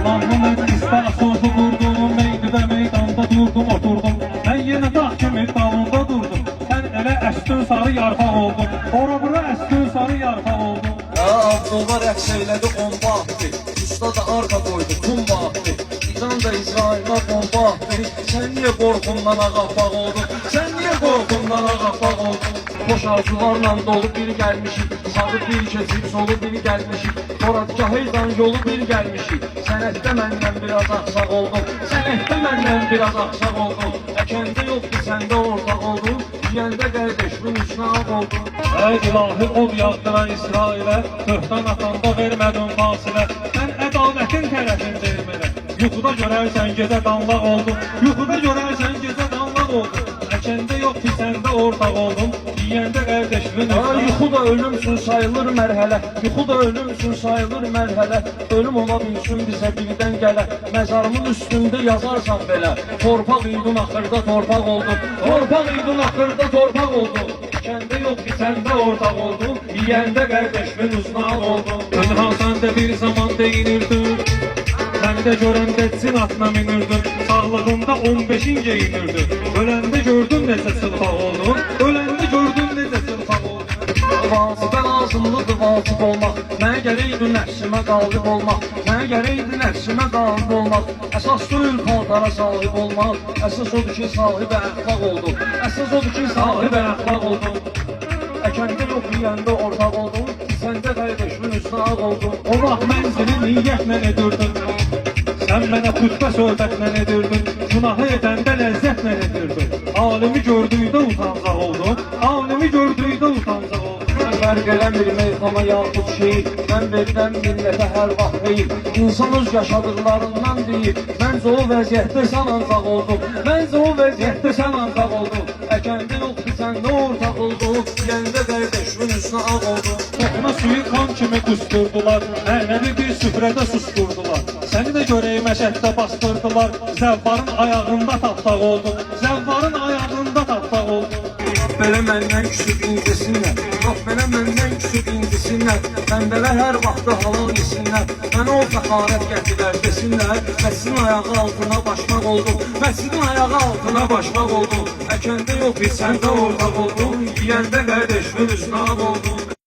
Zamanlı meclisdə sözü qurdum, meydidə meydanda durdum, oturdum. Mən yenə dağ kimi dalında durdum. Sən elə əstün sarı yarpaq oldun, ora bura əstün sarı yarpaq oldun. Abdullah rəqs elədi bomba attı, usta da arka qoydu kumba attı. İran da İsrail'e bomba attı, sən niyə qorxundan ağappaq oldun? Sən niyə qorxundan ağappaq oldun? Boş arzularla dolu bir gəlmişik, sağı bir keçib solu bir gəlmişik. Toradgahıyla yolu bir gəlmişik, sənətdə məndən biraz axsaq oldum. Sənətdə məndən biraz axsaq oldum. Əkəndə yoxdur, səndə ortaq oldum. Yiyəndə qardeşimin üstünə ağ oldum. Ey ilahi od yağdıran İsrailə, töhdən atanda vermədin fasilə. Sən ədalətin tərəfindeyim elə. Yuxuda görərsən gecə danlaq oldun, yuxuda görərsən gecə danlaq oldun. Əkəndə yox ki, səndə ortaq oldun, yiyəndə qardeşimin üstünə. Yuxu da ölümsün sayılır mərhələ, yuxu da ölümsün sayılır mərhələ. Ölüm ola bilsin bizə birdən gələ, məzarımın üstündə yazarsan belə. Torpaq idun axırda torpaq oldun, torpaq idun axırda torpaq oldun. Kəndə yox ki, səndə ortaq oldun, yiyəndə qardeşimin üstünə oldun. Önhal səndə bir zaman deyinirdin, mən də görəndə cin atına minirdin. Sağlığında 15'in geyinirdin, öləndə gördün necə sılpaq oldun, öləndə gördün necə sılpaq oldun. Vasibə lazımlıdır vasib olmaq, mənə gərəkdir nəfsimə qalib olmaq. Mənə gərəkdir nəfsimə qalib olmaq. Əsas deyil paltara sahib olmaq, əsas odur ki, sahibə əxlaq oldun. Əsas odur ki, sahibə əxlaq oldun. Əkəndə yox yiyəndə ortaq oldun, səndə qardeşimin üstünə ağ oldun. O vaxt mən seni niyyətlə edirdin, sən mənə xütbə söhbətlə edirdin. Günahı edəndə ləzzətlə edirdin. Alimi gördüydə utancaq oldun, alimi gördüydə utancaq oldun. Fərq eləmir meyxana yaxud şehir, mən verirəm millətə hər vaxt deyil. İnsan öz yaşadıqlarından deyil, məncə o vəziyyətdə sən ancaq oldun. Məncə o vəziyyətdə sən ancaq oldun. Əkəndə yox ki, səndə ortaq oldun, yiyəndə qardeşimin üstünə ağ oldun. Toxuna suyu kan kimi qusturdular, ənəvi bir süfrədə susturdular. Səni də görəyi məşəddə bastırdılar, zəvvarın ayağında tapdaq oldun, zəvvarın ayağında tapdaq oldun. Belə məndən küsüb incisinlər, yox belə məndən küsüb incisinlər. Məndələr hər vaxtda halal yesinlər, mənə o fəxarət gətirər desinlər. Məsidin ayağı altına başmaq oldum, məsidin ayağı altına başmaq oldum. Əkəndə yox bir səndə ortaq oldum, yiyəndə qardeşimin üstünə ağ oldum.